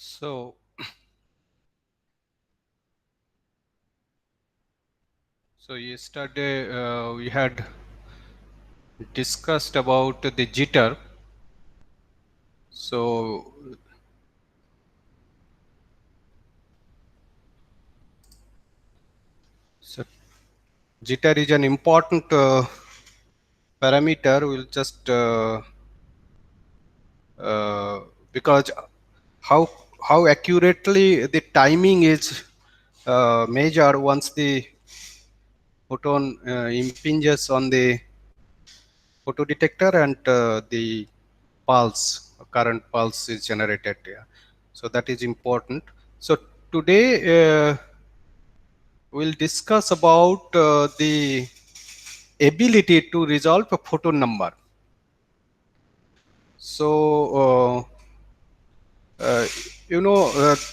So yesterday we had discussed about the jitter. So jitter is an important parameter. We'll just because how accurately the timing is measured once the photon impinges on the photodetector and the current pulse is generated. Yeah. So that is important. So today we'll discuss about the ability to resolve a photon number. So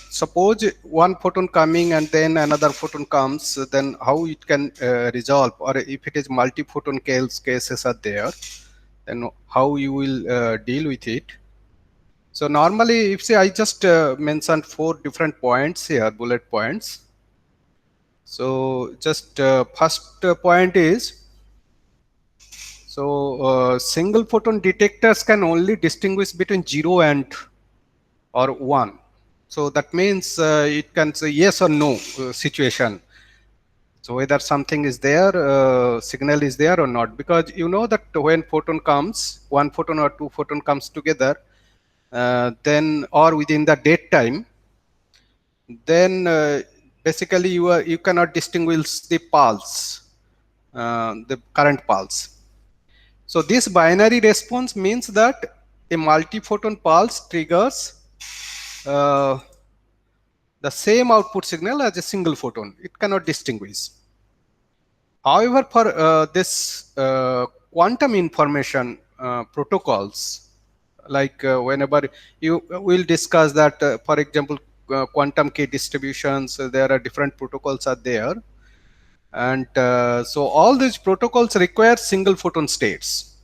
suppose one photon coming and then another photon comes, then how it can resolve, or if it is multi-photon cases are there, then how you will deal with it. So normally, if say I just mentioned 4 different points here, bullet points. So just first point is, so single photon detectors can only distinguish between 0 and or 1. So that means it can say yes or no situation. So whether something is there, signal is there or not, because you know that when photon comes, one photon or two photon comes together, then or within the date time, then basically you cannot distinguish the pulse, the current pulse. So this binary response means that a multi-photon pulse triggers uh, the same output signal as a single photon. It cannot distinguish. However, for this quantum information protocols, like whenever you will discuss that, for example, quantum key distributions, there are different protocols are there, and so all these protocols require single photon states,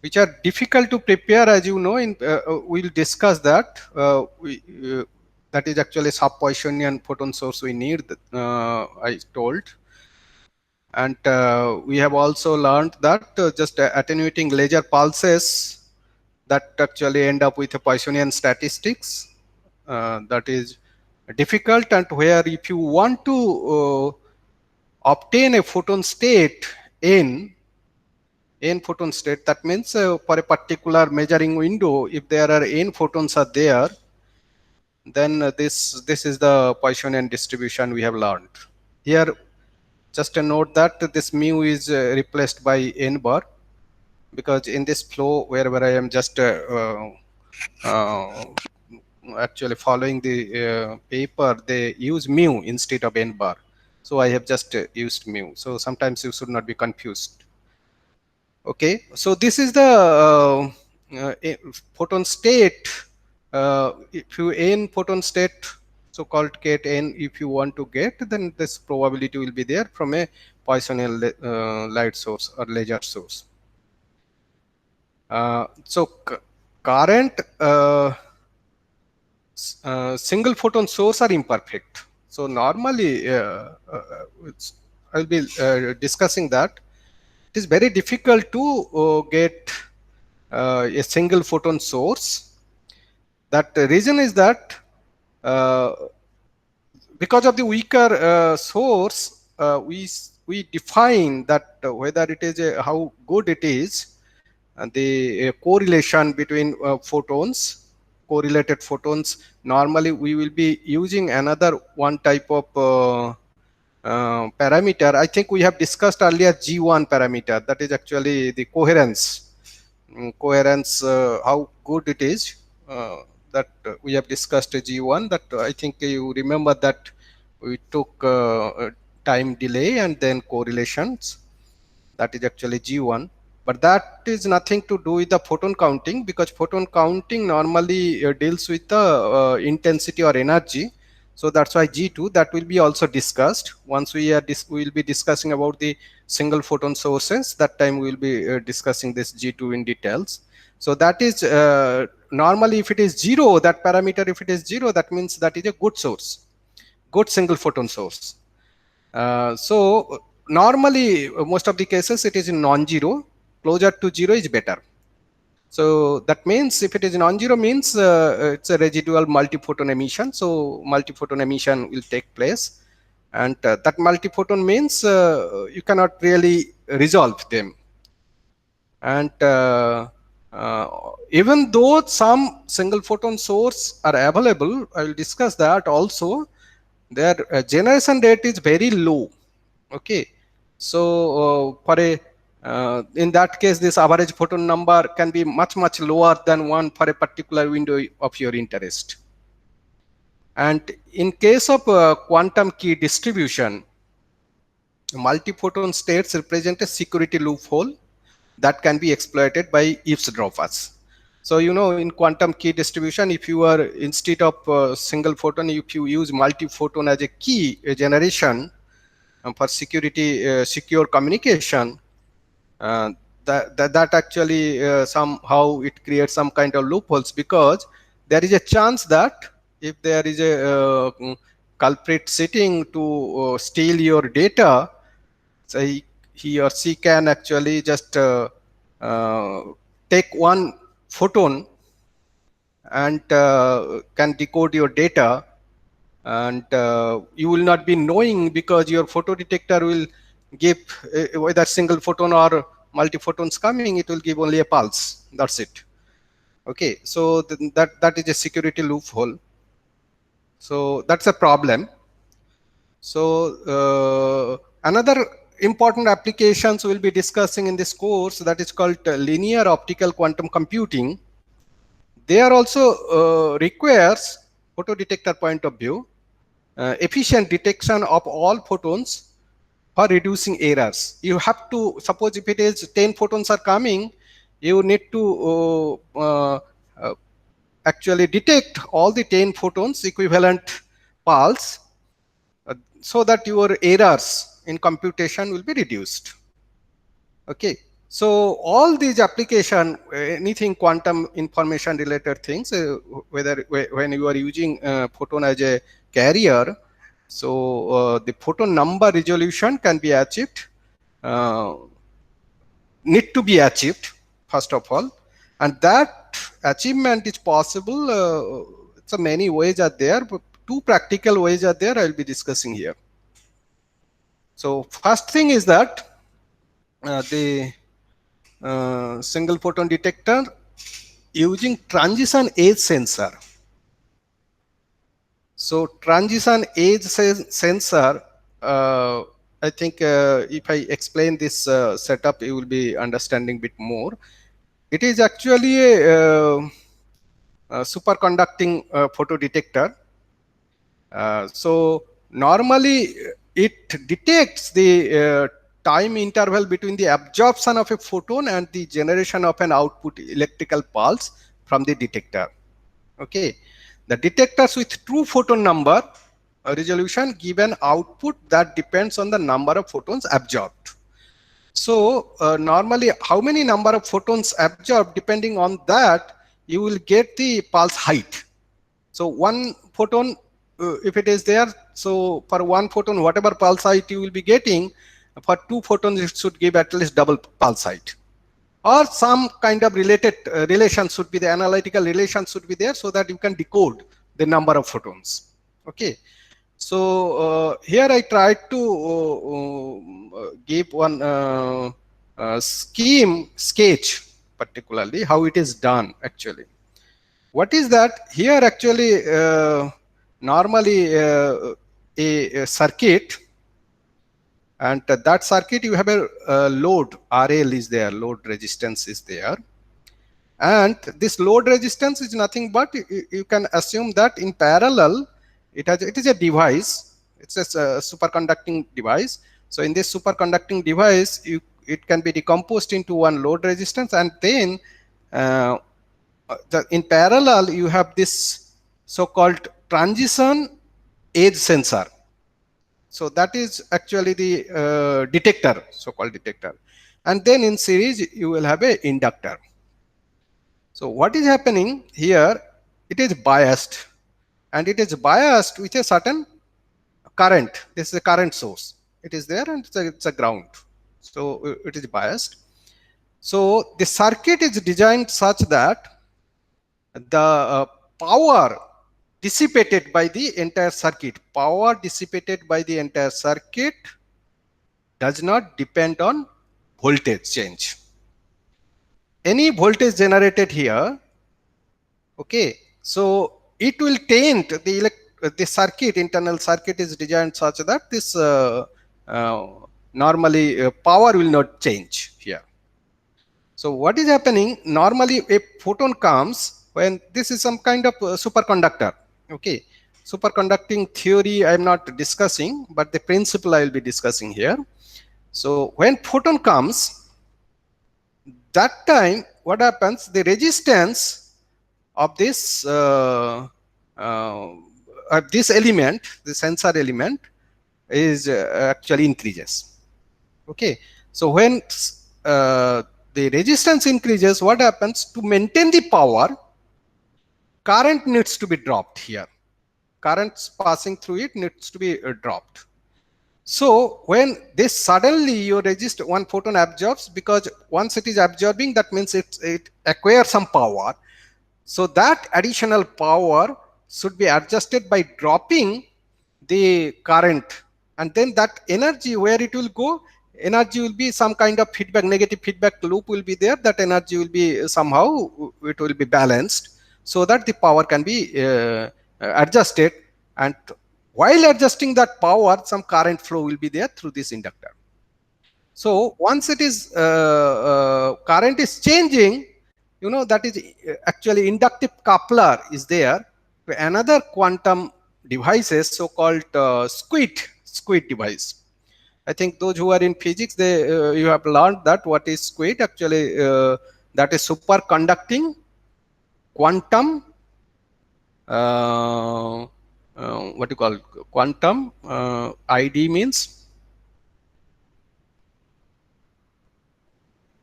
which are difficult to prepare, as you know. We'll discuss that. That is actually sub-Poissonian photon source we need. I told. And we have also learned that just attenuating laser pulses that actually end up with a Poissonian statistics, that is difficult, and where if you want to obtain a photon state n photon state, that means for a particular measuring window, if there are n photons are there, then this is the Poissonian distribution we have learned. Here just a note that this mu is replaced by n bar, because in this flow wherever I am just uh, actually following the paper, they use mu instead of n bar. So I have just used mu. So sometimes you should not be confused. Okay, so this is the photon state. If you n photon state, so called get n, if you want to get, then this probability will be there from a Poissonian light source or laser source. So current single photon source are imperfect. So normally, I'll be discussing that. It is very difficult to get a single photon source. That reason is that because of the weaker source, we define that whether it is how good it is, and the correlation between photons, correlated photons. Normally, we will be using another one type of parameter. I think we have discussed earlier G1 parameter. That is actually the coherence. Coherence, how good it is. That we have discussed G1. That I think you remember that we took time delay and then correlations. That is actually G1. But that is nothing to do with the photon counting, because photon counting normally deals with the intensity or energy. So that's why G2, that will be also discussed once we will be discussing about the single photon sources. That time we will be discussing this G2 in details. So that is normally if it is 0, that parameter, if it is 0, that means that is a good source, good single photon source. So normally most of the cases it is non-zero. Closer to 0 is better. So that means if it is non-zero means it's a residual multiphoton emission. So multiphoton emission will take place, and that multiphoton means you cannot really resolve them. And even though some single photon source are available, I will discuss that also. Their generation rate is very low. Okay, so for a in that case, this average photon number can be much lower than 1 for a particular window of your interest. And in case of quantum key distribution, multiphoton states represent a security loophole that can be exploited by eavesdroppers. So in quantum key distribution, if you are, instead of single photon, if you use multiphoton as a key generation for secure communication, that actually somehow it creates some kind of loopholes, because there is a chance that if there is a culprit sitting to steal your data, so he or she can actually just take one photon and can decode your data, and you will not be knowing, because your photo detector will give whether single photon or multi photons coming, it will give only a pulse. That's it. Okay, so that is a security loophole. So that's a problem. So another important applications we'll be discussing in this course, that is called linear optical quantum computing. They are also requires photo detector point of view efficient detection of all photons for reducing errors. You have to, suppose if it is 10 photons are coming, you need to actually detect all the 10 photons equivalent pulse, so that your errors in computation will be reduced. Okay, so all these application, anything quantum information related things, whether when you are using photon as a carrier, so the photon number resolution can be achieved, uh, need to be achieved first of all, and that achievement is possible. So many ways are there, but two practical ways are there I will be discussing here. So first thing is that the single photon detector using transition age sensor. So transition age sensor, I think if I explain this setup, you will be understanding a bit more. It is actually a superconducting photo detector. So normally it detects the time interval between the absorption of a photon and the generation of an output electrical pulse from the detector. Okay, the detectors with true photon number resolution give an output that depends on the number of photons absorbed. So normally how many number of photons absorbed, depending on that you will get the pulse height. So one photon, if it is there, so for one photon whatever pulse height you will be getting, for two photons it should give at least double pulse height, or some kind of related relation should be, the analytical relation should be there, so that you can decode the number of photons. Okay, so here I tried to give one sketch particularly how it is done actually. What is that? Here actually normally a circuit, and that circuit you have a load RL is there, load resistance is there, and this load resistance is nothing but you can assume that in parallel it is a device, it's a superconducting device. So in this superconducting device it can be decomposed into one load resistance, and then in parallel you have this so-called transition age sensor. So that is actually the detector, so-called detector, and then in series you will have a inductor. So what is happening here? It is biased, and it is biased with a certain current. This is a current source. It is there, and it's a ground. So it is biased. So the circuit is designed such that the power dissipated by the entire circuit, does not depend on voltage change. Any voltage generated here, okay, so it will taint the circuit. Internal circuit is designed such that this normally power will not change here. So what is happening normally, a photon comes when this is some kind of superconductor. Okay, superconducting theory I am not discussing, but the principle I will be discussing here. So when photon comes, that time what happens, the resistance of this element, the sensor element, is actually increases. Okay, so when the resistance increases, what happens? To maintain the power, current needs to be dropped here. Currents passing through it needs to be dropped. So when this suddenly your one photon absorbs, because once it is absorbing, that means it acquires some power. So that additional power should be adjusted by dropping the current, and then that energy, where it will go, energy will be some kind of feedback, negative feedback loop will be there. That energy will be somehow, it will be balanced, so that the power can be adjusted, and while adjusting that power, some current flow will be there through this inductor. So once it is current is changing, you know, that is actually inductive coupler is there to another quantum devices, so called squid device. I think those who are in physics, they you have learned that what is squid actually. That is superconducting quantum what you call quantum ID means,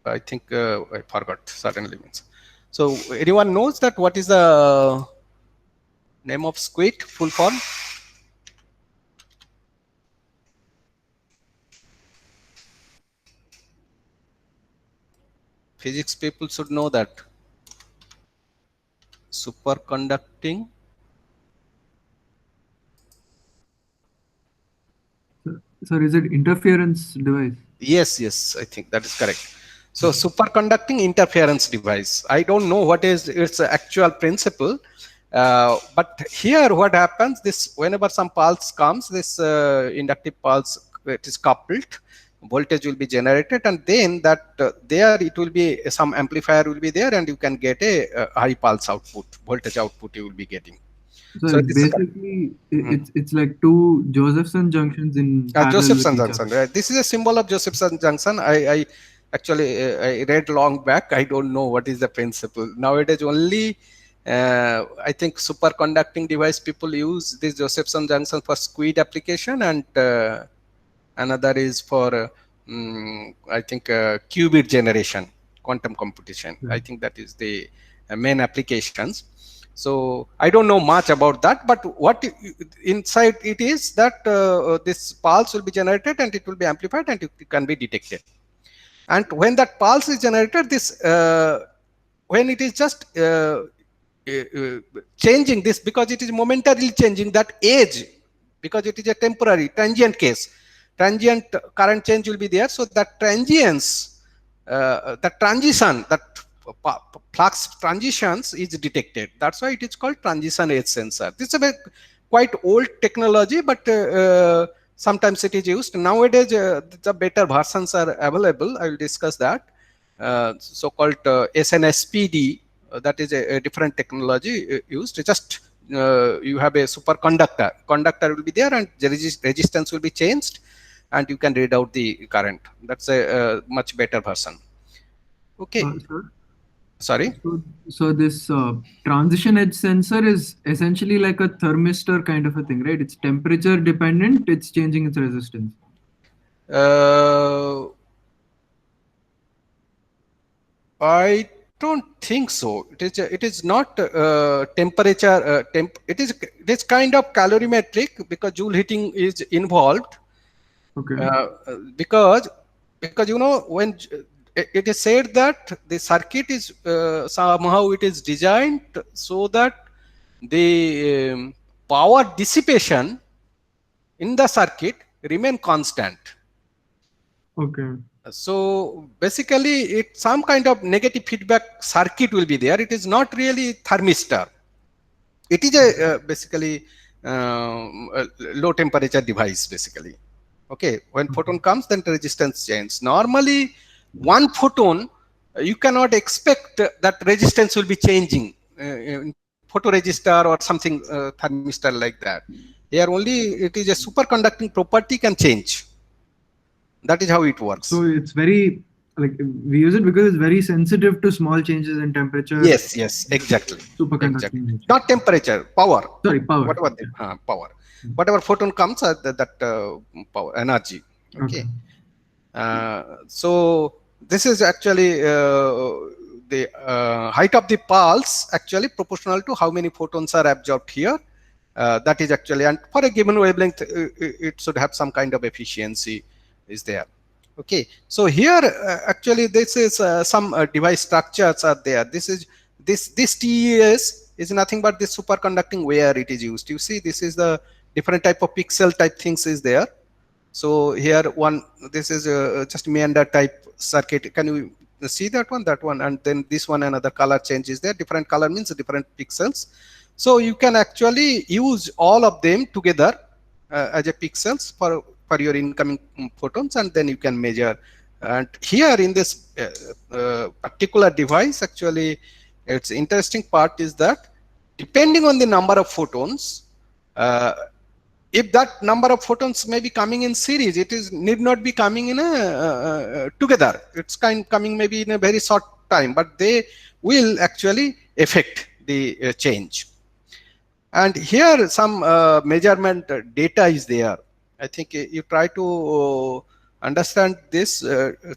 I think I forgot suddenly means. So anyone knows that what is the name of squid full form? Physics people should know that. Superconducting. Sir, is it interference device? Yes, I think that is correct. So superconducting interference device. I don't know what is its actual principle, but here what happens, this whenever some pulse comes, this inductive pulse, it is coupled, voltage will be generated, and then that there it will be some amplifier will be there, and you can get a high pulse output, voltage output you will be getting. So it's basically it's like two Josephson junctions in parallel with Josephson each junction. other. This is a symbol of Josephson junction. I actually I read long back. I don't know what is the principle nowadays. Only I think superconducting device people use this Josephson junction for squid application, and another is for I think qubit generation, quantum computation. I think that is the main applications. So I don't know much about that, but what inside it is that this pulse will be generated, and it will be amplified, and it can be detected. And when that pulse is generated, this when it is just changing this, because it is momentarily changing that age, because it is a temporary transient case, transient current change will be there. So that transience, the transition, that flux transitions is detected. That's why it is called transition age sensor. This is a quite old technology, but sometimes it is used nowadays. The better versions are available. I will discuss that. So-called SNSPD. That is a different technology used. Just you have a superconductor. Conductor will be there, and the resistance will be changed, and you can read out the current. That's a much better version. Okay. Sorry. So this transition edge sensor is essentially like a thermistor kind of a thing, right? It's temperature dependent. It's changing its resistance. I don't think so. It is not temperature. It is kind of calorimetric because joule heating is involved. Okay. Because you know, when it is said that the circuit is somehow it is designed so that the power dissipation in the circuit remain constant. Okay. So basically, it some kind of negative feedback circuit will be there. It is not really thermistor. It is a basically a low temperature device basically. Okay, when photon comes, then the resistance changes. Normally, one photon, you cannot expect that resistance will be changing in photoresistor or something thermistor like that. Here only it is a superconducting property can change. That is how it works. So it's very, like, we use it because it's very sensitive to small changes in temperature. Yes, yes, exactly, exactly. Superconducting nature. Not temperature, power. Sorry, power. Whatever the power, whatever photon comes at that power energy. Okay. Okay. So this is actually the height of the pulse actually proportional to how many photons are absorbed here. That is actually, and for a given wavelength, it should have some kind of efficiency is there. Okay, so here actually this is some device structures are there. This is this TES is nothing but this superconducting where it is used. You see, this is the different type of pixel type things is there. So here one, this is just meander type circuit. Can you see that one, and then this one, another color change is there. Different color means different pixels. So you can actually use all of them together as a pixels for your incoming photons, and then you can measure. And here in this particular device, actually, its interesting part is that depending on the number of photons, if that number of photons may be coming in series, it is need not be coming in a together. It's coming maybe in a very short time, but they will actually affect the change. And here some measurement data is there. I think you try to understand this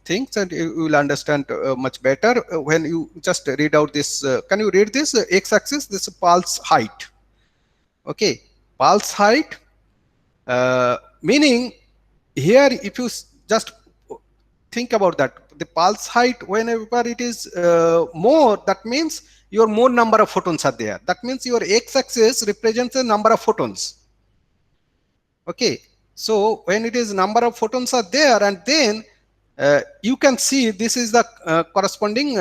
things, and you will understand much better when you just read out this. Can you read this x-axis? This pulse height. Okay, pulse height. Meaning here, if you just think about that, the pulse height, whenever it is more, that means your more number of photons are there. That means your x-axis represents the number of photons. Okay, so when it is number of photons are there, and then you can see this is the corresponding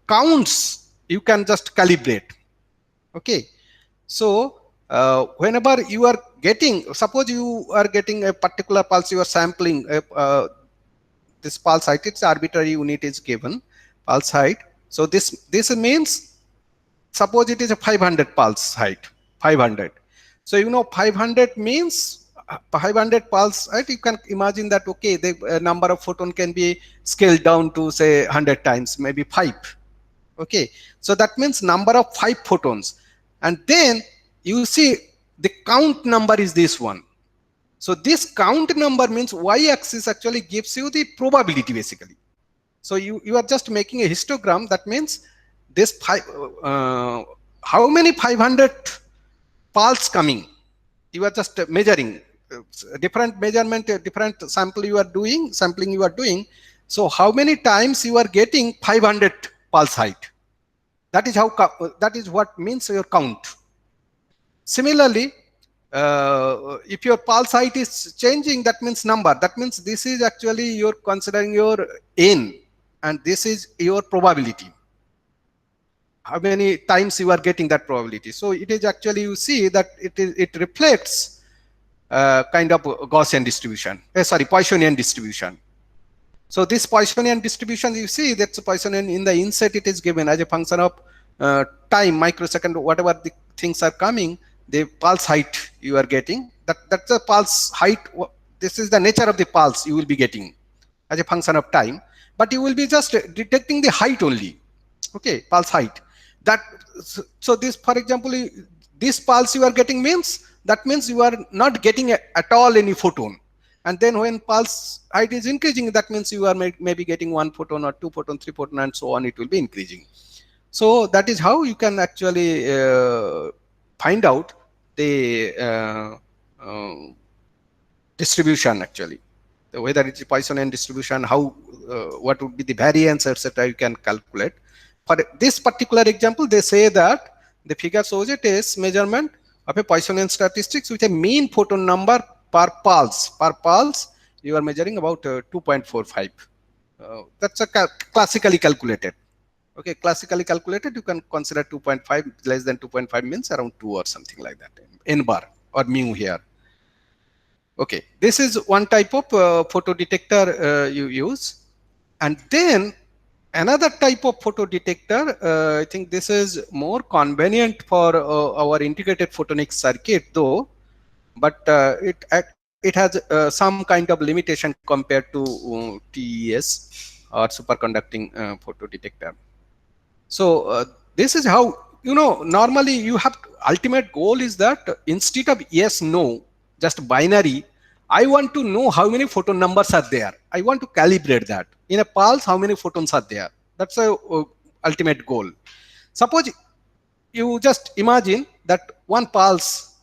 counts you can just calibrate. Okay, so whenever you are getting, suppose you are getting a particular pulse, you are sampling this pulse height, its arbitrary unit is given, pulse height. So this means, suppose it is a 500 pulse height, 500. So you know 500 means 500 pulse height. You can imagine that, okay, the number of photon can be scaled down to say 100 times, maybe 5. Okay, so that means number of 5 photons. And then you see the count number is this one. So this count number means y-axis actually gives you the probability basically. So you are just making a histogram. That means this how many 500 pulse coming. You are just measuring different measurement, different sampling you are doing. So how many times you are getting 500 pulse height. That is how, that is what means your count. Similarly, if your pulse height is changing, that means number. That means this is actually you're considering your n, and this is your probability. How many times you are getting that probability. So it is actually, you see that it reflects kind of Gaussian distribution. Poissonian distribution. So this Poissonian distribution, you see that's Poissonian in the inset. It is given as a function of time, microsecond, whatever the things are coming. The pulse height you are getting, that's the pulse height. This is the nature of the pulse you will be getting as a function of time, but you will be just detecting the height only. Okay, pulse height. That, so this, for example, this pulse you are getting means, that means you are not getting at all any photon, And then when pulse height is increasing, that means you are maybe getting 1 photon or 2 photon, 3 photon, and so on. It will be increasing. So that is how you can actually find out the distribution actually. Whether it is Poissonian distribution, how what would be the variance, etc. You can calculate. For this particular example, they say that the figure shows a test measurement of a Poissonian statistics with a mean photon number per pulse. Per pulse, you are measuring about 2.45. That's a classically calculated. Okay, classically calculated, you can consider 2.5, less than 2.5 means around 2 or something like that, n bar or mu here. Okay, this is one type of photo detector you use. And then another type of photo detector, I think this is more convenient for our integrated photonic circuit though, but it has some kind of limitation compared to TES or superconducting photo detector. So this is how, normally you have ultimate goal is that instead of yes, no, just binary, I want to know how many photon numbers are there. I want to calibrate that. In a pulse, how many photons are there? That's a ultimate goal. Suppose you just imagine that one pulse,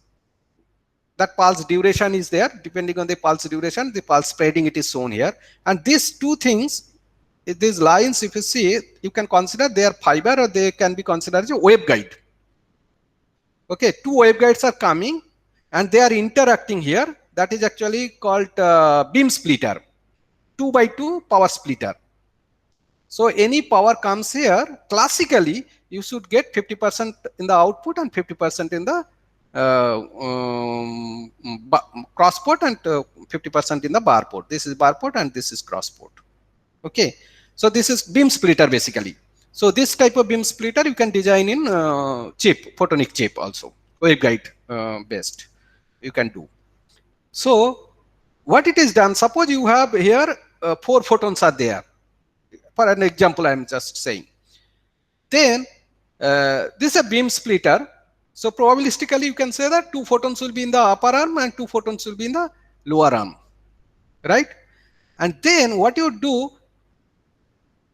that pulse duration is there. Depending on the pulse duration, the pulse spreading, it is shown here. And these two things, these lines, if you see, you can consider they are fiber or they can be considered as a waveguide. Okay, two waveguides are coming and they are interacting here. That is actually called beam splitter, 2 by 2 power splitter. So any power comes here, classically you should get 50% in the output and 50% in the cross port and 50% in the bar port. This is bar port and this is cross port. Okay, so this is beam splitter basically. So this type of beam splitter you can design in chip, photonic chip also, waveguide based you can do. So what it is done, suppose you have here 4 photons are there. For an example, I am just saying. Then this is a beam splitter. So probabilistically you can say that 2 photons will be in the upper arm and 2 photons will be in the lower arm, right? And then what you do,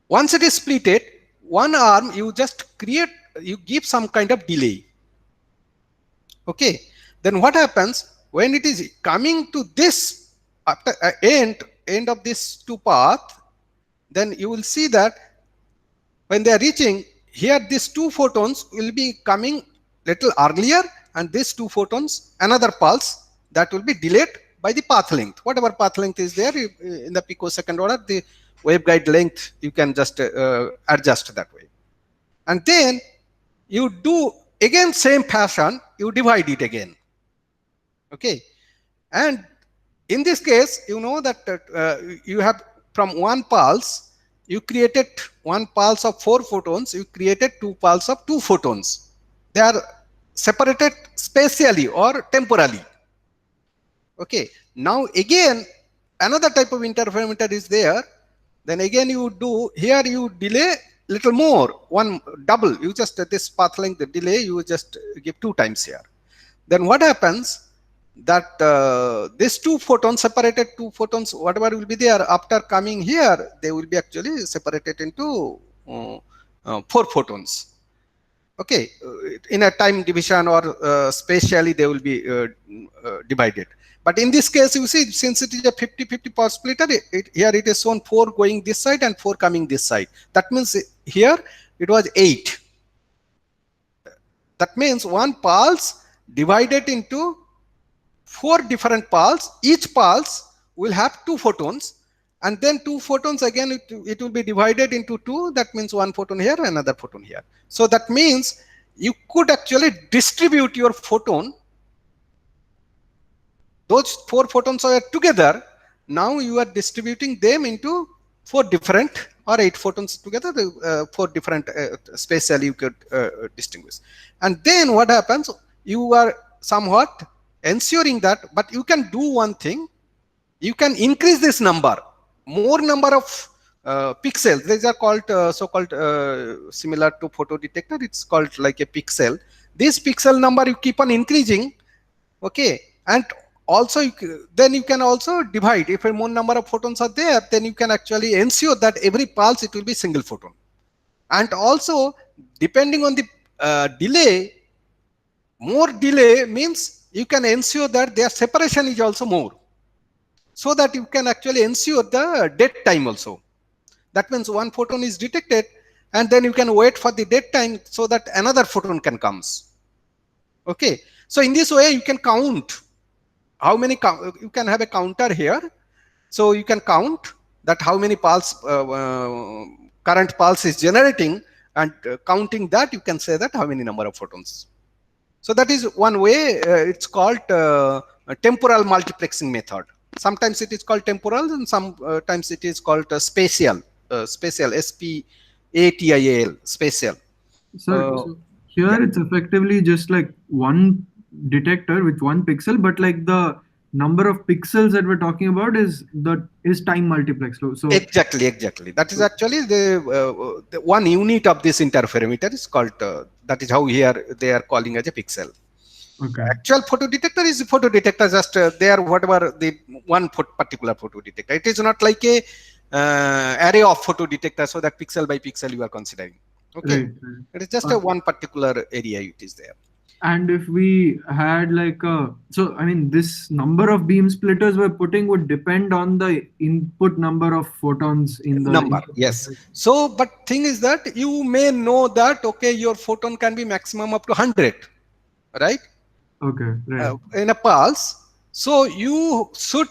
once it is splitted, one arm you just create, you give some kind of delay. Okay, then what happens when it is coming to this after end of this 2 path, then you will see that when they are reaching here, these 2 photons will be coming little earlier, and these 2 photons, another pulse that will be delayed by the path length. Whatever path length is there in the picosecond order, the waveguide length you can just adjust that way. And then you do again same fashion, you divide it again. Okay, and in this case, you know that you have from one pulse, you created one pulse of 4 photons, you created 2 pulse of 2 photons. They are separated spatially or temporally. Okay, now again another type of interferometer is there. Then again you do, here you delay little more, one double, you just this path length, the delay you just give 2 times here. Then what happens that these 2 photons, separated 2 photons, whatever will be there after coming here, they will be actually separated into 4 photons. Okay, in a time division or spatially they will be divided. But in this case, you see, since it is a 50-50 power splitter, here it is shown 4 going this side and 4 coming this side. That means here it was 8. That means one pulse divided into 4 different pulse. Each pulse will have 2 photons, and then 2 photons again it will be divided into 2. That means 1 photon here, another photon here. So that means you could actually distribute your photon. Those 4 photons are together. Now you are distributing them into 4 different or 8 photons together, 4 different spatially you could distinguish. And then what happens? You are somewhat ensuring that, but you can do one thing. You can increase this number, more number of pixels. These are called so-called similar to photo detector. It's called like a pixel. This pixel number you keep on increasing. Okay, and also then you can also divide. If a more number of photons are there, then you can actually ensure that every pulse it will be single photon. And also, depending on the delay, more delay means you can ensure that their separation is also more, so that you can actually ensure the dead time also. That means one photon is detected, and then you can wait for the dead time so that another photon can comes. Okay, so in this way you can count how many, you can have a counter here, so you can count that how many pulse current pulse is generating, and counting that you can say that how many number of photons. So that is one way. It's called a temporal multiplexing method. Sometimes it is called temporal, and sometimes it is called spatial. Spatial, S-P-A-T-I-A-L, spatial. Sir, Uh, so here yeah, it's effectively just like one detector with one pixel, but like the number of pixels that we're talking about is time multiplex. exactly, exactly. That is actually the one unit of this interferometer is called. That is how here they are calling as a pixel. Okay, Actual photo detector is a photo detector, just they are whatever the one particular photo detector. It is not like a array of photo detectors, so that pixel by pixel you are considering. Okay, right, right. it is just a Uh, one particular area it is there. and if we had like so I mean, this number of beam splitters we're putting would depend on the input number of photons in the Number, input pulse, yes. right? So, but thing is that you may know that okay, your photon can be maximum up to 100, right? Okay, right, In a pulse. So you should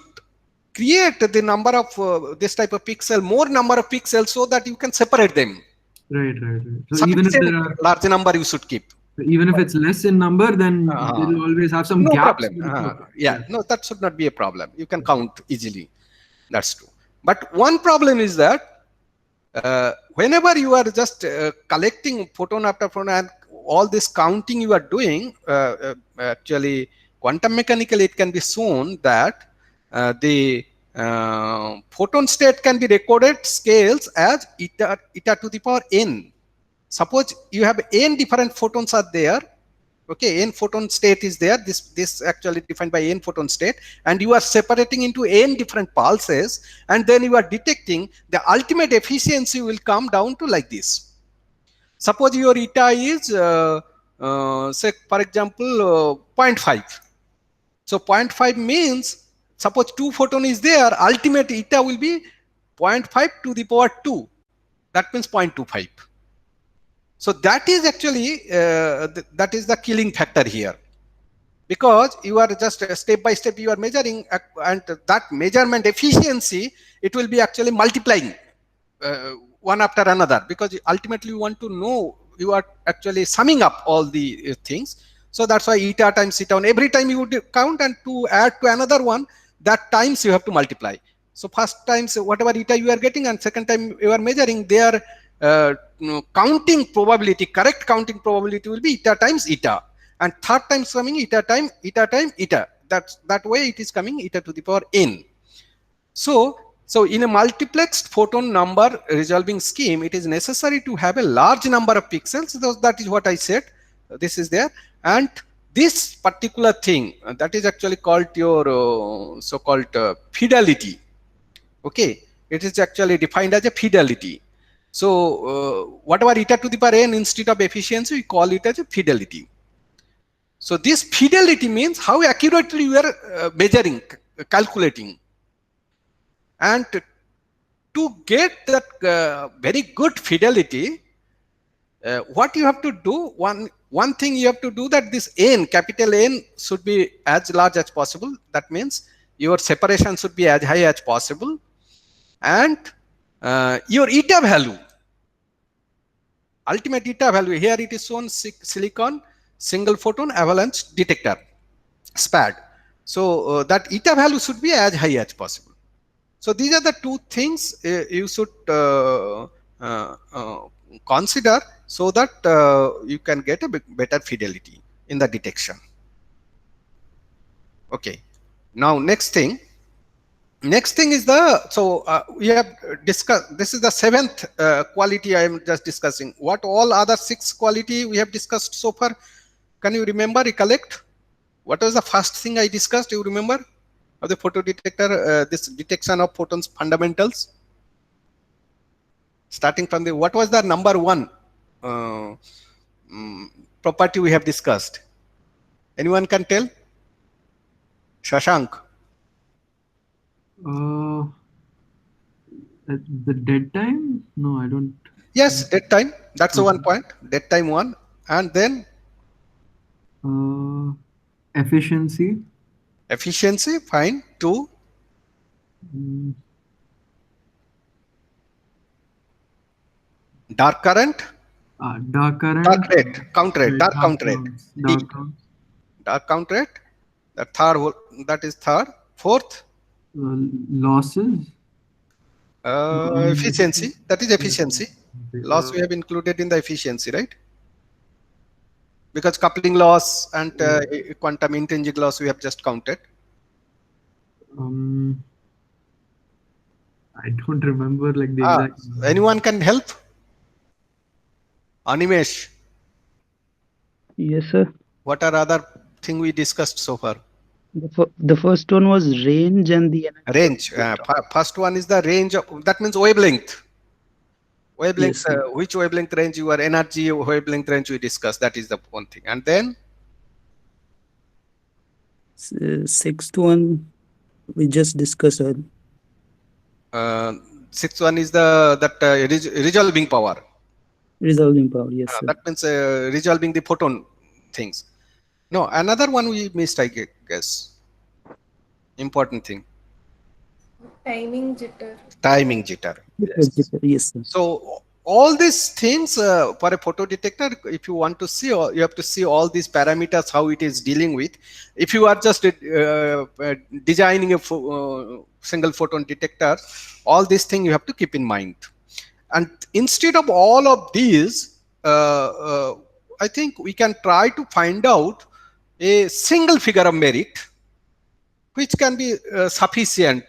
create the number of this type of pixel, more number of pixels, so that you can separate them. right. So even if Sufficient there are large number you should keep. even if it's less in number, then Uh, they'll always have some no gaps. problem. But it's okay. Yeah, no, that should not be a problem. You can count easily. That's true. But one problem is that whenever you are just collecting photon after photon and all this counting you are doing, actually quantum mechanically it can be shown that the photon state can be recorded scales as eta to the power n. Suppose you have n different photons are there. Okay, n photon state is there. This actually defined by n photon state, and you are separating into n different pulses, and then you are detecting the ultimate efficiency will come down to like this. Suppose your eta is say for example 0.5. So 0.5 means suppose 2 photon is there, ultimate eta will be 0.5 to the power 2. That means 0.25. So that is actually that is the killing factor here, because you are just step by step you are measuring, and that measurement efficiency it will be actually multiplying one after another, because ultimately you want to know, you are actually summing up all the things. So that's why eta times eta 1, every time you would count, and to add to another one, that times you have to multiply. So first times whatever eta you are getting, and second time you are measuring, their counting probability, correct counting probability will be eta times eta, and third time coming eta time eta time eta. That way it is coming eta to the power n. So in a multiplexed photon number resolving scheme, it is necessary to have a large number of pixels. So that is what I said. This is there, and this particular thing that is actually called your so-called fidelity. Okay, it is actually defined as a fidelity. So whatever eta to the power n instead of efficiency, we call it as a fidelity. So this fidelity means how accurately you are measuring, calculating. And to get that very good fidelity, what you have to do, one thing you have to do, that this n, capital N, should be as large as possible. That means your separation should be as high as possible, and your eta value, ultimate eta value, here it is shown silicon single photon avalanche detector, SPAD. So that eta value should be as high as possible. So these are the two things you should consider, so that you can get a better fidelity in the detection. Okay. Now next thing is the, so we have discussed, this is the seventh quality I am just discussing. What all other six quality we have discussed so far? Can you remember, recollect? What was the first thing I discussed? You remember of the photo detector? This detection of photons fundamentals. Starting from the, what was the number one uh, property we have discussed? Anyone can tell? Shashank. Uh, the dead time? No, I don't. Yes, dead time. That's the one Okay. point. Dead time one, and then Efficiency. efficiency. Fine. Two. Mm, Dark current. dark Dark current. rate. Count rate. Right, Dark dark count rate. counts. D. Dark counts. Dark count rate. The third. That is third. Fourth. Losses. Efficiency. That is efficiency. Loss we Uh, have included in the efficiency, right? Because coupling loss and quantum intrinsic loss we have just counted. um, I don't remember like the Ah, exact. anyone can help? Animesh, Yes, sir. what are other thing we discussed so far? The first one was range and the energy of Range. the photon. First one is the range of, that means wavelength. Yes, Wavelength, sir. which wavelength range your energy wavelength range we discussed. That is the one thing. And then Sixth one we just discussed. uh, sixth one is the that resolving power. Resolving power. Yes, sir. That means resolving the photon things. No, another one we missed, I guess. Important thing. Timing jitter. Timing jitter. Yes. Yes, sir. So all these things for a photo detector, if you want to see, you have to see all these parameters, how it is dealing with. If you are just designing a single photon detector, all these things you have to keep in mind. And instead of all of these, I think we can try to find out a single figure of merit which can be sufficient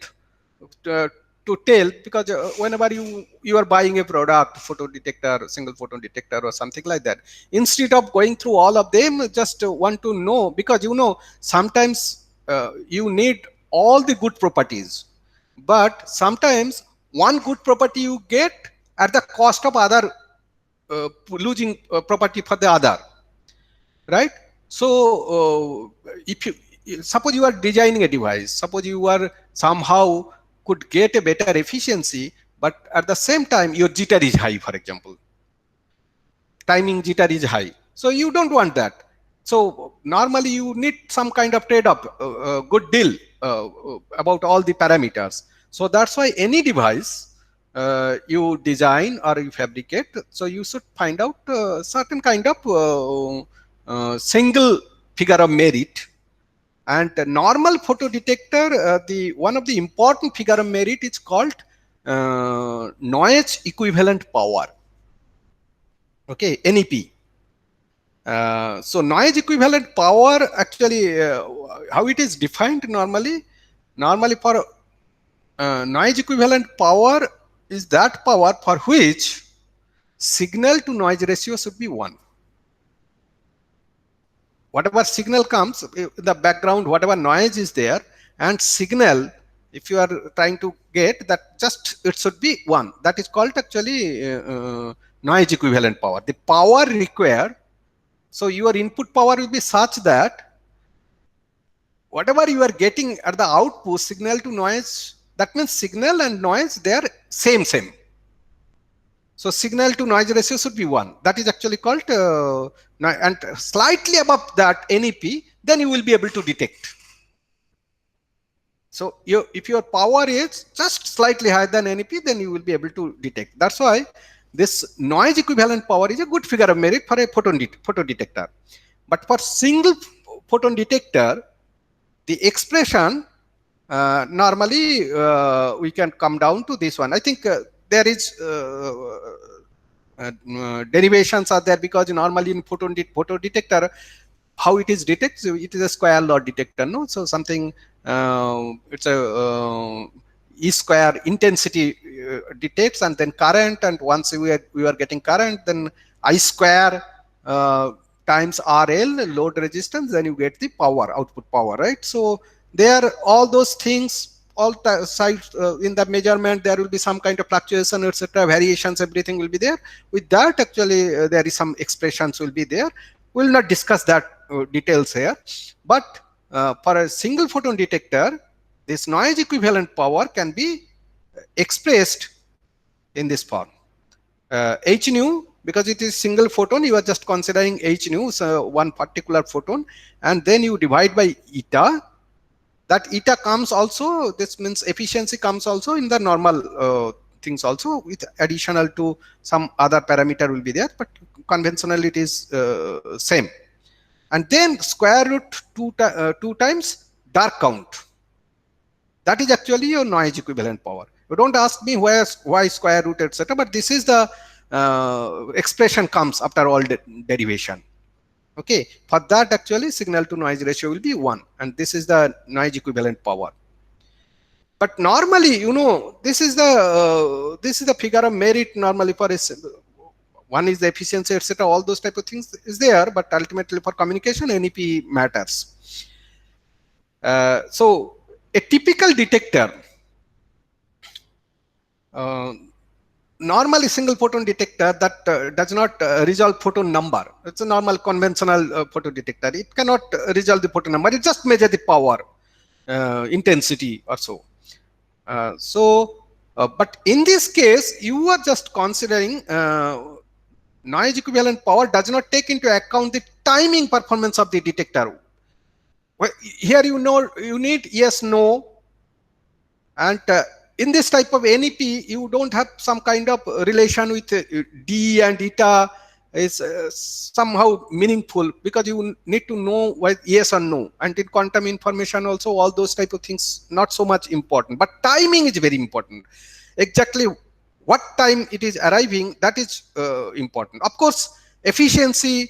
to tell, because whenever you are buying a product, photo detector, single photon detector or something like that, instead of going through all of them, just want to know, because sometimes you need all the good properties, but sometimes one good property you get at the cost of other losing property for the other, right? So if you suppose you are designing a device, suppose you are somehow could get a better efficiency, but at the same time your jitter is high, for example, timing jitter is high, so you don't want that. So normally you need some kind of trade-off, good deal about all the parameters. So that's why any device you design or you fabricate, so you should find out certain kind of single figure of merit. And a normal photo detector, the one of the important figure of merit is called noise equivalent power. Okay, NEP. So noise equivalent power, actually, how it is defined normally? Normally, for noise equivalent power is that power for which signal to noise ratio should be 1. Whatever signal comes, the background, whatever noise is there, and signal, if you are trying to get that, just it should be 1. That is called actually noise equivalent power. The power required, so your input power will be such that whatever you are getting at the output, signal to noise, that means signal and noise, they are same. So signal to noise ratio should be 1. That is actually called, and slightly above that NEP, then you will be able to detect. So if your power is just slightly higher than NEP, then you will be able to detect. That's why this noise equivalent power is a good figure of merit for a photon detector. But for single photon detector, the expression normally we can come down to this one. I think there is derivations are there, because normally in photo detector, how it is detected, it is a square law detector, no? So something, it's a E square intensity detects, and then current, and once we are getting current, then I square times RL, load resistance, then you get the power, output power, right? So there, all those things, all sides in the measurement, there will be some kind of fluctuation, etc., variations, everything will be there. With that, actually, there is some expressions will be there. We'll not discuss that details here, but for a single photon detector, this noise equivalent power can be expressed in this form. H nu, because it is single photon, you are just considering H nu, so one particular photon, and then you divide by eta. That eta comes also, this means efficiency comes also in the normal things also, with additional to some other parameter will be there, but conventionally it is same. And then square root 2 times dark count. That is actually your noise equivalent power. You don't ask me why square root, etc., but this is the expression comes after all derivation. Okay, for that actually signal to noise ratio will be 1, and this is the noise equivalent power. But normally, you know, this is the figure of merit normally for one is the efficiency, etc., all those type of things is there, but ultimately for communication, NEP matters. So a typical detector, normally single photon detector that does not resolve photon number. It's a normal conventional photon detector. It cannot resolve the photon number. It just measure the power, intensity or so. But in this case, you are just considering noise equivalent power does not take into account the timing performance of the detector. Well, here you need yes, no, and in this type of NEP, you don't have some kind of relation with D and eta is somehow meaningful, because you need to know what yes or no. And in quantum information also, all those type of things not so much important, but timing is very important. Exactly what time it is arriving, that is important. Of course, efficiency,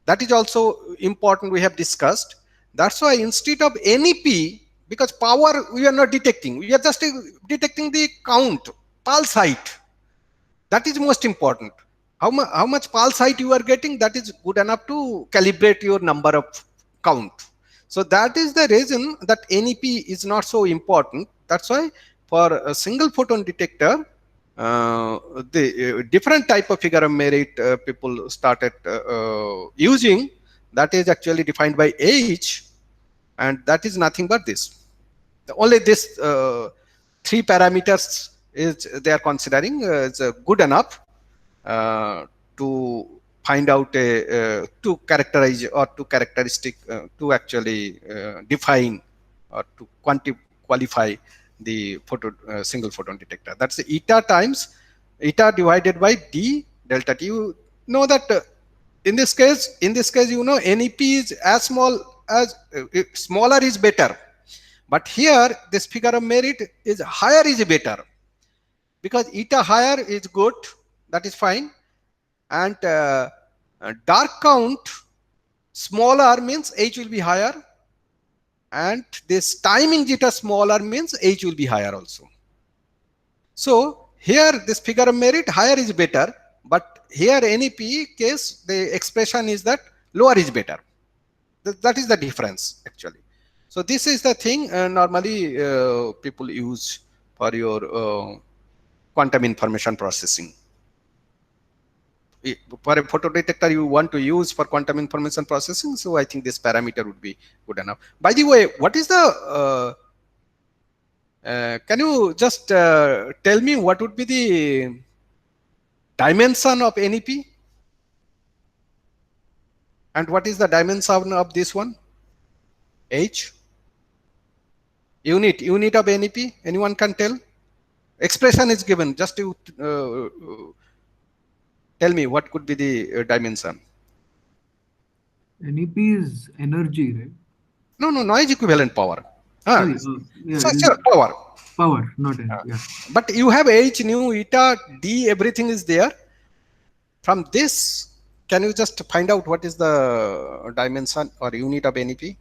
that is also important, we have discussed. That's why instead of NEP, because power we are not detecting, we are just detecting the count, pulse height. That is most important. How much pulse height you are getting, that is good enough to calibrate your number of count. So that is the reason that NEP is not so important. That's why for a single photon detector, the different type of figure of merit people started using, that is actually defined by H, and that is nothing but this. Only this 3 parameters is they are considering is good enough to find out to characterize or to characteristic to actually define or to qualify the single photon detector. That's the eta times eta divided by d delta t. You know that in this case, you know, NEP is as small as smaller is better. But here, this figure of merit is higher is better, because eta higher is good, that is fine, and dark count smaller means H will be higher, and this timing zeta smaller means H will be higher also. So here, this figure of merit higher is better, but here NEP case the expression is that lower is better. That is the difference actually. So this is the thing normally people use for your quantum information processing. For a photodetector you want to use for quantum information processing, so I think this parameter would be good enough. By the way, what is the can you just tell me what would be the dimension of NEP, and what is the dimension of this one, H? Unit of NEP, anyone can tell? Expression is given, just to tell me what could be the dimension. NEP is energy, right? No, noise equivalent power. Sorry, yeah, sure, power. Power, not energy. Yeah. But you have H, nu, eta, D, everything is there. From this, can you just find out what is the dimension or unit of NEP?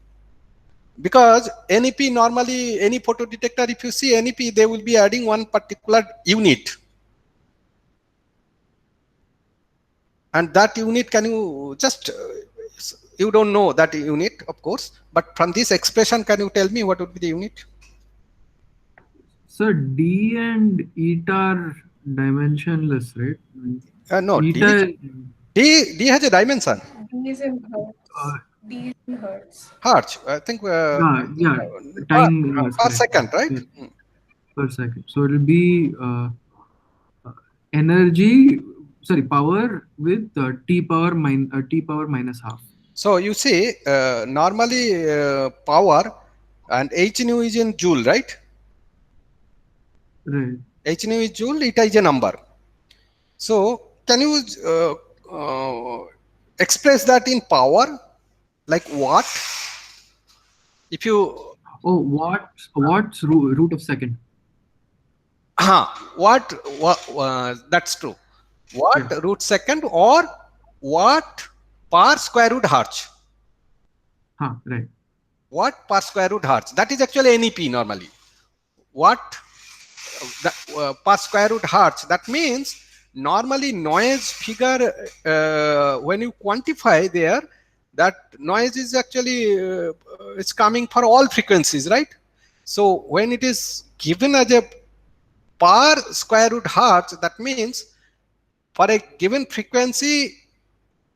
Because NEP normally, any photo detector, if you see NEP, they will be adding one particular unit. And that unit, can you just You don't know that unit, of course, but from this expression, can you tell me what would be the unit? So D and eta are dimensionless, right? No, Eta. D has a dimension. D is in hertz. Uh, D is in hertz. Hertz, I think. yeah, time Per second, right? yeah, per second. So it will be energy, sorry, power with t power minus half. So you see, normally power and h nu is in joule, right? Right. H nu is joule, eta is a number. So can you express that in power, like watt? If you Oh, what's root of second? what that's true. What Yeah. root second or what per square root hertz? Right. What per square root hertz? That is actually NEP normally. What per square root hertz? That means normally noise figure, when you quantify there, that noise is actually it's coming for all frequencies, right? So when it is given as a per square root hertz, that means for a given frequency,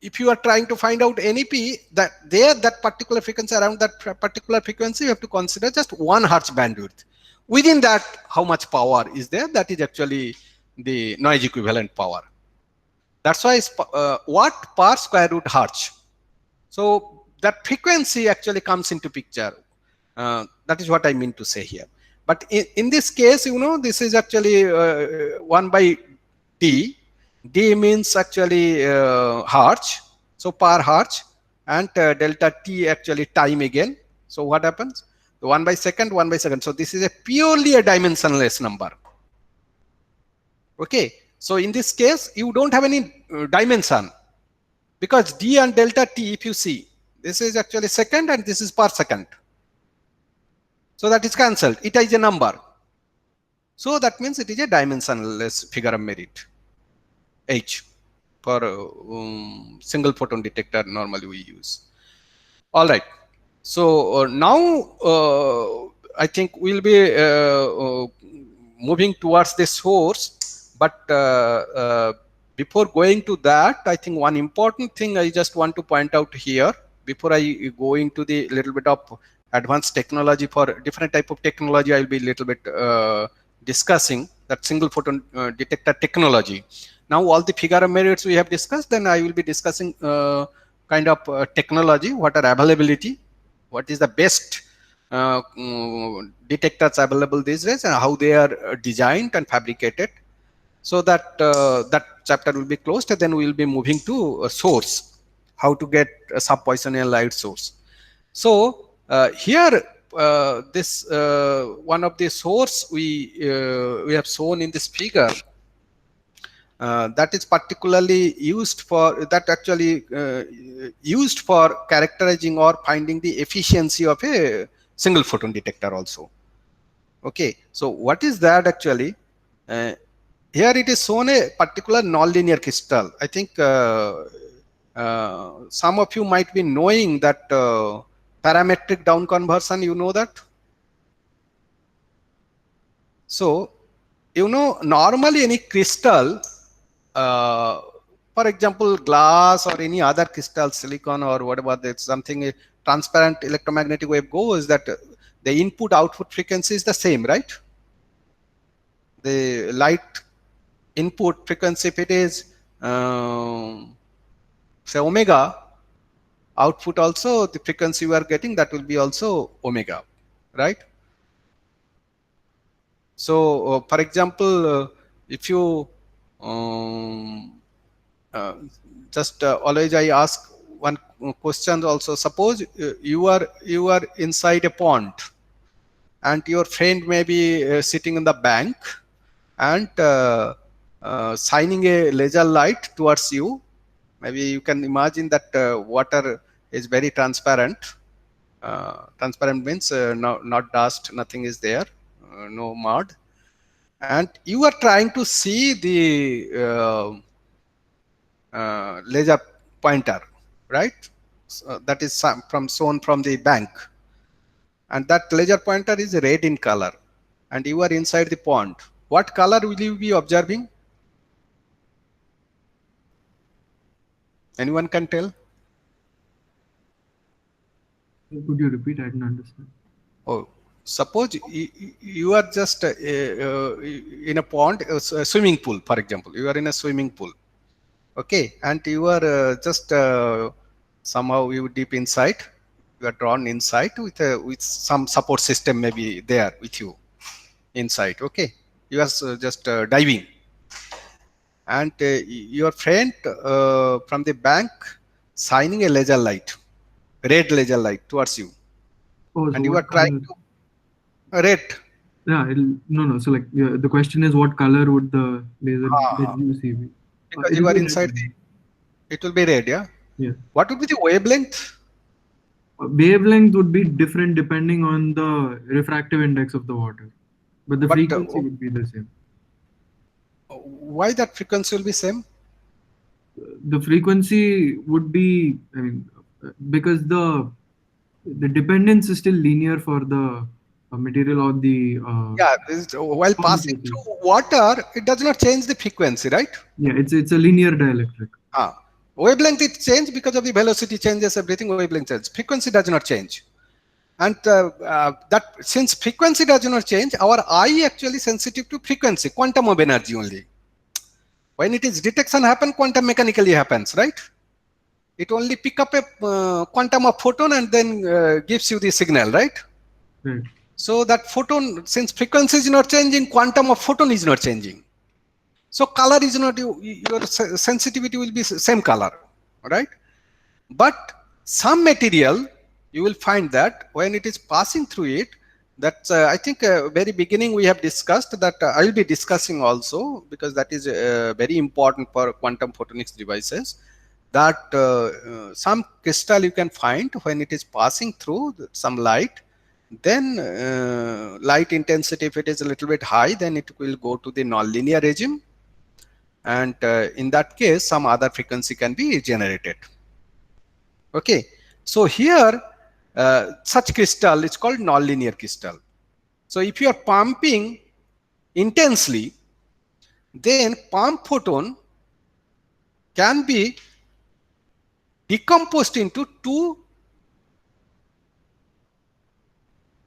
if you are trying to find out NEP, that particular frequency, around that particular frequency, you have to consider just 1 hertz bandwidth. Within that, how much power is there? That is actually the noise equivalent power. That's why it's watt per square root hertz. So that frequency actually comes into picture. That is what I mean to say here. But in this case, you know, this is actually 1 by D. D means actually hertz, so per hertz, and delta T actually time again. So what happens? 1 by second, 1 by second. So this is a purely a dimensionless number. Okay. So in this case, you don't have any dimension, because D and delta T, if you see, this is actually second and this is per second. So that is cancelled. It is a number. So that means it is a dimensionless figure of merit. H for single photon detector normally we use. All right. So now I think we'll be moving towards the source, but before going to that, I think one important thing I just want to point out here before I go into the little bit of advanced technology. For different type of technology, I'll be a little bit discussing that single photon detector technology. Now all the figure of merits we have discussed, then I will be discussing kind of technology, what are availability, what is the best detectors available these days, and how they are designed and fabricated. So that that chapter will be closed, and then we will be moving to a source, how to get a sub-Poissonian light source. So here this one of the source we have shown in this figure, that is particularly used for, that actually used for characterizing or finding the efficiency of a single photon detector also. Okay, so what is that actually? Here it is shown a particular nonlinear crystal. I think some of you might be knowing that parametric down conversion, you know that? So, you know, normally any crystal, for example, glass or any other crystal, silicon or whatever, that's something, transparent electromagnetic wave goes, that the input output frequency is the same, right? The light input frequency, if it is say omega, output also the frequency you are getting, that will be also omega, right? So for example, if you just always I ask one question also. Suppose you are inside a pond, and your friend may be sitting in the bank and shining a laser light towards you. Maybe you can imagine that water is very transparent. Transparent means not dust, nothing is there, no mud, and you are trying to see the laser pointer, right? that is shown from the bank, and that laser pointer is red in color, and you are inside the pond. What color will you be observing? Anyone can tell? Could you repeat? I didn't understand. Oh, suppose you are just in a pond, a swimming pool, for example. You are in a swimming pool, okay, and you are just somehow you deep inside. You are drawn inside with some support system maybe there with you inside. Okay, you are just diving, and your friend from the bank shining a laser light, red laser light towards you, Oh, so and you are what trying color? to red. Yeah, no. So like, yeah, the question is, what color would the laser that Ah, you see be? because It you will are be inside red. it will be red. Yeah. Yeah. What would be the wavelength? Wavelength would be different depending on the refractive index of the water, but the But frequency would be the same. why that frequency will be same? The frequency would be, I mean, because the dependence is still linear for the material or the Yeah, while passing communication. through water, it does not change the frequency, right? Yeah, it's a linear dielectric. Ah, wavelength it change because of the velocity changes, everything wavelength changes. Frequency does not change. And that since frequency does not change, our eye actually sensitive to frequency, quantum of energy only. When it is detection happen, quantum mechanically happens, right? It only pick up a quantum of photon and then gives you the signal, right? Right. So that photon, since frequency is not changing, quantum of photon is not changing. So color is not, your sensitivity will be same color, right? But some material, you will find that when it is passing through it, that I think very beginning we have discussed that I will be discussing also, because that is very important for quantum photonics devices, that some crystal you can find when it is passing through some light, then light intensity, if it is a little bit high, then it will go to the nonlinear regime, and in that case some other frequency can be generated. Okay, so here such crystal is called nonlinear crystal. So if you are pumping intensely, then pump photon can be decomposed into two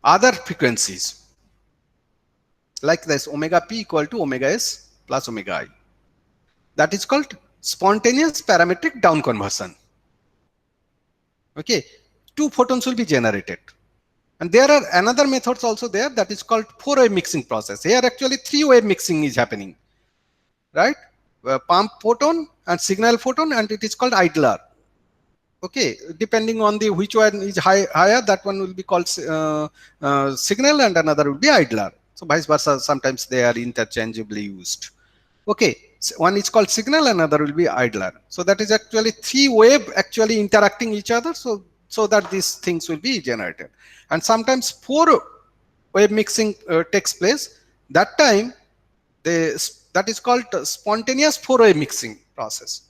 other frequencies, like this: omega p equal to omega s plus omega I. That is called spontaneous parametric down conversion. Okay, two photons will be generated. And there are another methods also there, that is called four-way mixing process. Here actually three-way mixing is happening, right? Pump photon and signal photon, and it is called idler. Okay, depending on the which one is higher, that one will be called signal, and another will be idler. So vice versa, sometimes they are interchangeably used. Okay, so one is called signal, another will be idler. So that is actually three wave actually interacting each other, so that these things will be generated. And sometimes four wave mixing takes place. That time that is called spontaneous four-way mixing process.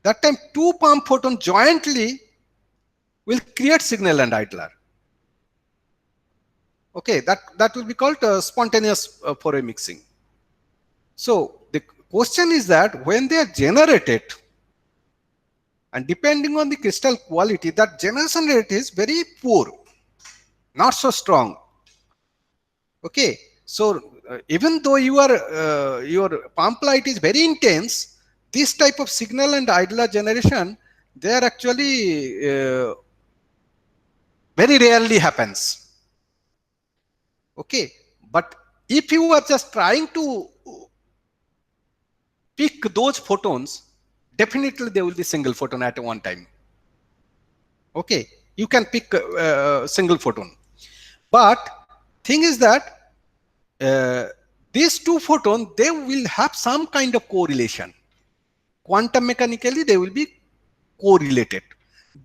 That time two pump photons jointly will create signal and idler. Okay, that will be called spontaneous four-way mixing. So the question is that when they are generated, and depending on the crystal quality, that generation rate is very poor, not so strong. Okay, so even though your pump light is very intense, this type of signal and idler generation, they are actually very rarely happens. Okay, but if you are just trying to pick those photons, definitely there will be single photon at one time. Okay, you can pick single photon, but thing is that these two photons, they will have some kind of correlation. Quantum mechanically they will be correlated.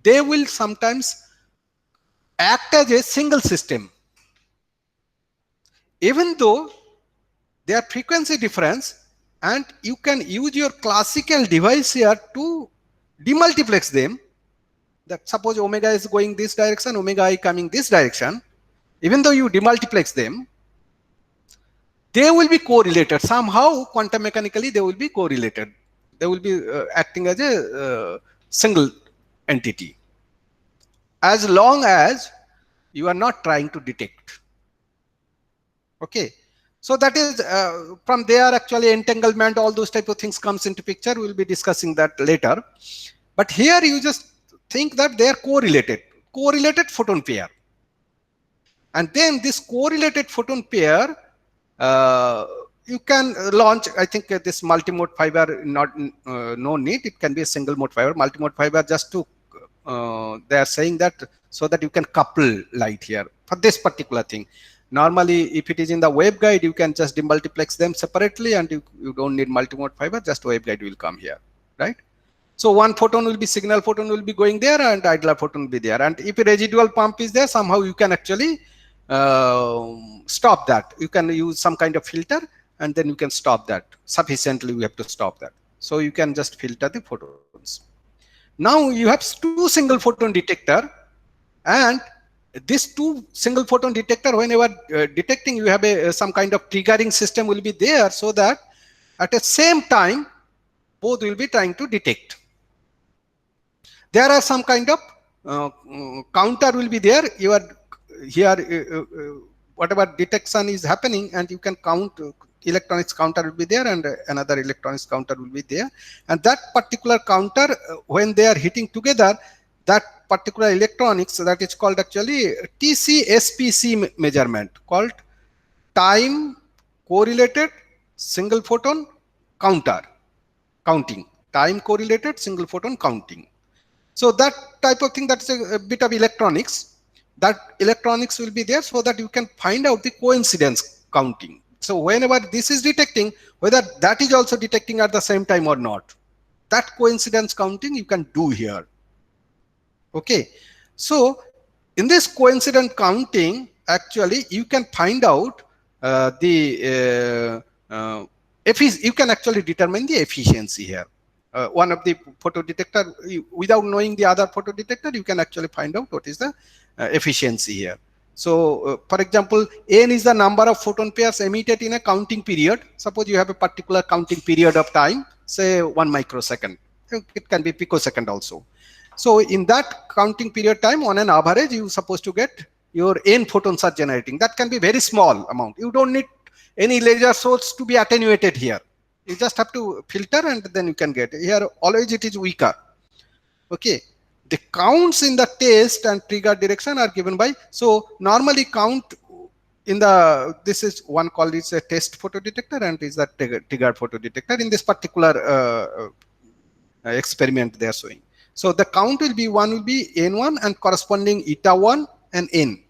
They will sometimes act as a single system, even though their frequency difference, and you can use your classical device here to demultiplex them, That suppose omega is going this direction, omega I coming this direction, even though you demultiplex them, they will be correlated. Somehow, quantum mechanically, they will be correlated. They will be acting as a single entity. As long as you are not trying to detect. Okay. So that is from there actually entanglement, all those type of things comes into picture. We'll be discussing that later. But here you just think that they are correlated photon pair. And then this correlated photon pair, you can launch, I think this multimode fiber, not no need, it can be a single mode fiber. Multimode fiber just to, they are saying that so that you can couple light here for this particular thing. Normally, if it is in the waveguide, you can just demultiplex them separately and you don't need multimode fiber, just waveguide will come here, right? So one photon will be, signal photon will be going there and idler photon will be there. And if a residual pump is there, somehow you can actually stop that. You can use some kind of filter and then you can stop that. Sufficiently, we have to stop that. So you can just filter the photons. Now you have two single photon detector, and this two single photon detector, whenever detecting, you have a some kind of triggering system will be there, so that at the same time both will be trying to detect. There are some kind of counter will be there. You are here whatever detection is happening, and you can count. Electronics counter will be there and another electronics counter will be there, and that particular counter when they are hitting together, that particular electronics, that is called actually TC-SPC measurement, called time correlated single photon counting, time correlated single photon counting. So that type of thing, that's a bit of electronics. That electronics will be there so that you can find out the coincidence counting. So whenever this is detecting, whether that is also detecting at the same time or not, that coincidence counting you can do here. Okay. So in this coincident counting, actually you can find out you can actually determine the efficiency here. One of the photo detector, without knowing the other photo detector, you can actually find out what is the efficiency here. So for example, n is the number of photon pairs emitted in a counting period. Suppose you have a particular counting period of time, say 1 microsecond. It can be picosecond also. So in that counting period time, on an average, you supposed to get your n photons are generating. That can be very small amount. You don't need any laser source to be attenuated here. You just have to filter and then you can get. Here always it is weaker. Okay. The counts in the test and trigger direction are given by, so normally count in the, this is one called is a test photo detector and is a trigger photo detector. In this particular experiment they are showing. So the count will be, one will be N1 and corresponding eta 1 and N.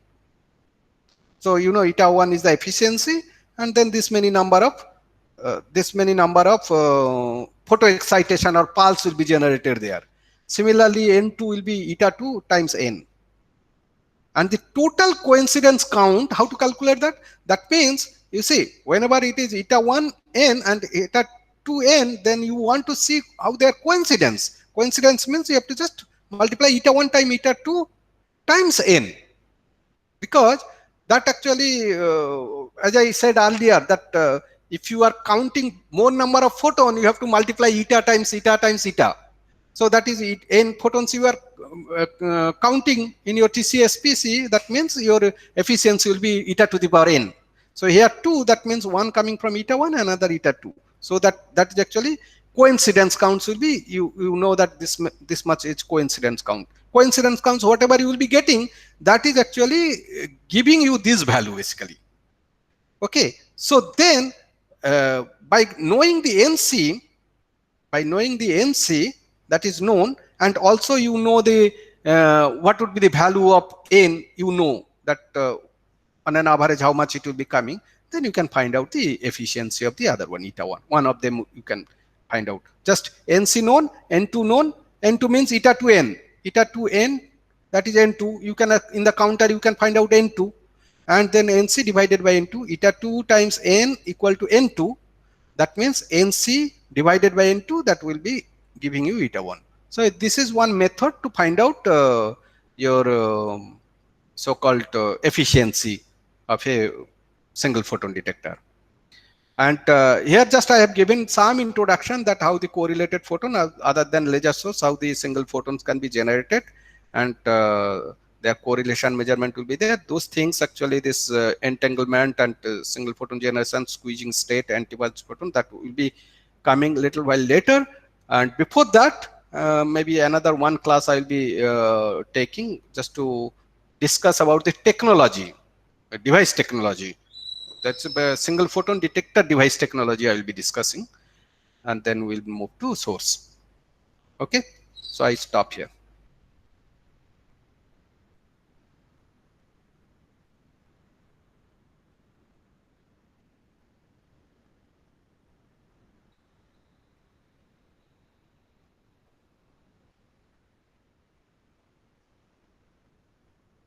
So you know eta 1 is the efficiency, and then this many number of photo excitation or pulse will be generated there. Similarly, N2 will be eta 2 times N. And the total coincidence count, how to calculate that? That means, you see, whenever it is eta 1 N and eta 2 N, then you want to see how their coincidence. Coincidence means you have to just multiply eta 1 times eta 2 times N. Because that actually, as I said earlier, that if you are counting more number of photon, you have to multiply eta times eta times eta. So that is it. N photons you are counting in your TC-SPC, that means your efficiency will be eta to the power n. So here 2, that means one coming from eta 1, another eta 2. So that is actually coincidence counts will be, you know that this much is coincidence count. Coincidence counts, whatever you will be getting, that is actually giving you this value basically. Okay. So then by knowing the NC, that is known, and also you know the what would be the value of n, you know that on an average how much it will be coming, then you can find out the efficiency of the other one, eta 1. One of them you can find out. Just NC known, N2 known. N2 means eta 2n. Eta 2n, that is N2. You can in the counter you can find out N2, and then NC divided by N2. Eta 2 times n equal to N2. That means NC divided by N2, that will be giving you eta 1. So this is one method to find out your so-called efficiency of a single photon detector. And here just I have given some introduction that how the correlated photon other than laser source, how the single photons can be generated, and their correlation measurement will be there. Those things actually, this entanglement and single photon generation, squeezing state, anti-bulge photon, that will be coming little while later. And before that, maybe another one class I will be taking just to discuss about the technology, device technology. That's a single photon detector device technology I will be discussing, and then we'll move to source. Okay, so I stop here.